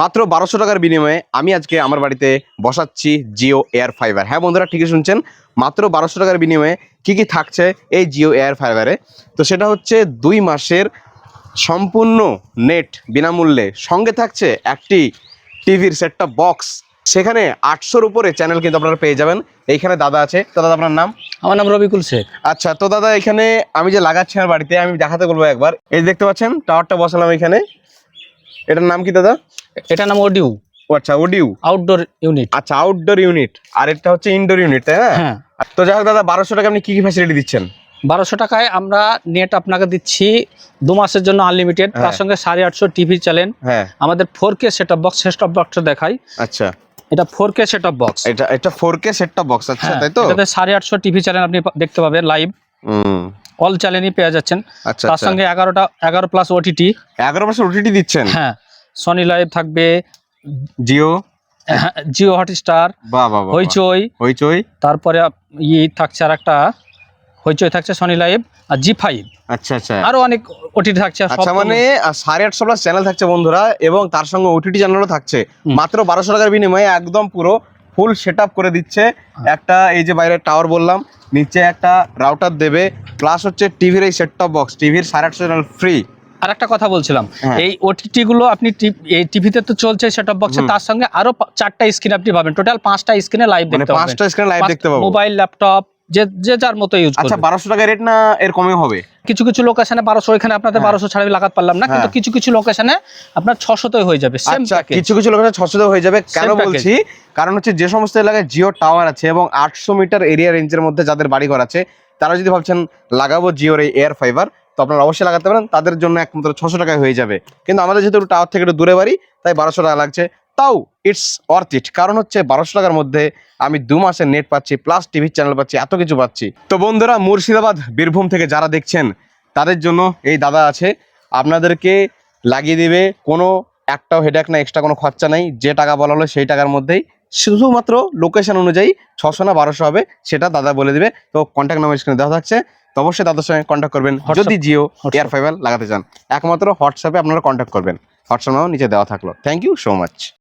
মাত্র 1200 টাকার বিনিময়ে আমি আজকে আমার বাড়িতে বসাচ্ছি জিও এয়ার ফাইবার। হ্যাঁ বন্ধুরা, ঠিকই শুনছেন, মাত্র 1200 টাকার বিনিময়ে কি কি থাকছে এই জিও এয়ার ফাইবারে। তো সেটা হচ্ছে 2 মাসের সম্পূর্ণ নেট বিনামূল্যে, সঙ্গে থাকছে একটি টিভির সেট টপ বক্স, সেখানে 800-র উপরে চ্যানেল কিন্তু আপনারা পেয়ে যাবেন। এইখানে দাদা আছে। তো দাদা, আপনার নাম? আমার নাম রবিকুল শেখ। আচ্ছা, তো দাদা এখানে আমি যে লাগাচ্ছি আমার বাড়িতে, আমি দেখাতে বলবো একবার। এই দেখতে পাচ্ছেন টাওয়ারটা বসালাম এখানে, এটার নাম কি দাদা? এটার নাম ওডিউ। ও আচ্ছা, ওডিউ আউটডোর ইউনিট। আচ্ছা, আউটডোর ইউনিট, আর এটা হচ্ছে ইনডোর ইউনিট, তাই না? হ্যাঁ। তো যাই হোক দাদা, 1200 টাকা আপনি কি কি ফ্যাসিলিটি দিচ্ছেন? 1200 টাকায় আমরা নেট আপনাকে দিচ্ছি 2 মাসের জন্য আনলিমিটেড, তার সঙ্গে 850 টিভি চ্যানেল। হ্যাঁ, আমাদের 4K সেটআপ বক্স, সেটআপ বক্সটা দেখাই। আচ্ছা, এটা 4K সেটআপ বক্স। এটা 4K সেট টপ বক্স, আচ্ছা, তাই তো? এটাতে 850 টিভি চ্যানেল আপনি দেখতে পাবেন লাইভ, অল চ্যানেলই পেয়ে যাচ্ছেন। আচ্ছা, তার সঙ্গে 11 প্লাস ওটিটি। 11 ওটিটি দিচ্ছেন? হ্যাঁ, সনি লাইভ থাকবে, জিও, জিও হটস্টার, বাহ বাহ, হইচই, তারপরে থাকছে আর একটা হইচই থাকছে, সনি লাইভ আর জি5। আচ্ছা আচ্ছা, আরো অনেক ওটিটি থাকছে। আচ্ছা, মানে 850 প্লাস চ্যানেল থাকছে বন্ধুরা, এবং তার সঙ্গে ওটিটি চ্যানেলও থাকছে। মাত্র 1200 টাকার বিনিময়ে একদম পুরো ফুল সেট আপ করে দিচ্ছে। একটা এই যে বাইরে টাওয়ার বললাম, নিচে একটা রাউটার দেবে, প্লাস হচ্ছে টিভির এই সেট টপ বক্স, টিভির 850 চ্যানেল ফ্রি। আর একটা কথা বলছিলাম, এই ওটিটি গুলো আপনি এই টিভিতে তো চলছে সেটআপ বক্সে, তার সঙ্গে আরো 4টা স্ক্রিন আপনি পাবেন, টোটাল 5টা স্ক্রিনে লাইভ দেখতে পাবেন। 5টা স্ক্রিন লাইভ দেখতে পাবো, মোবাইল, ল্যাপটপ, যে যার মতো ইউজ করবে। আচ্ছা, 1200 টাকা রেট না এর কমে হবে? কিছু কিছু লোকেশনে 1200, এখানে আপনাদের 1200 ছাড়া লাগাতে পারলাম না, কিন্তু কিছু কিছু লোকেশনে আপনার 600 হয়ে যাবে। আচ্ছা, কিছু কিছু লোকেশনে 600 হয়ে যাবে। কেন বলছি, কারণ হচ্ছে যে সমস্ত এলাকায় জিও টাওয়ার আছে এবং 800 মিটার এরিয়া রেঞ্জের মধ্যে যাদের বাড়িঘর আছে, তারা যদি ভাবছেন লাগাবো জিওর এই এয়ার ফাইবার, তো আপনারা অবশ্যই লাগাতে পারেন। তাদের জন্য একমাত্র 600 টাকায় হয়ে যাবে। কিন্তু আমাদের যেহেতু টাওয়ার থেকে একটু দূরে বাড়ি, তাই 1200 টাকা লাগছে। তাও ইটস ওয়ার্থ ইট, কারণ হচ্ছে 1200 টাকার মধ্যে আমি 2 মাসের নেট পাচ্ছি, প্লাস টিভি চ্যানেল পাচ্ছি, এত কিছু পাচ্ছি। তো বন্ধুরা, মুর্শিদাবাদ, বীরভূম থেকে যারা দেখছেন, তাদের জন্য এই দাদা আছে, আপনাদেরকে লাগিয়ে দিবে। কোনো একটাও হেডেক না, এক্সট্রা কোনো খরচা নেই। যে টাকা বলা হলো সেই টাকার মধ্যেই, শুধুমাত্র লোকেশন অনুযায়ী 600 না 1200 হবে, সেটা দাদা বলে দিবে। তো কন্ট্যাক্ট নাম্বার স্ক্রিনে দেওয়া থাকছে, তো অবশ্যই দাদার সঙ্গে কন্ট্যাক্ট করবেন যদি জিও এয়ার ফাইবার লাগাতে চান। একমাত্র হোয়াটসঅ্যাপে আপনারা কন্ট্যাক্ট করবেন, হোয়াটসঅ্যাপ নাম্বার নিচে দেওয়া থাকলো। Thank you so much.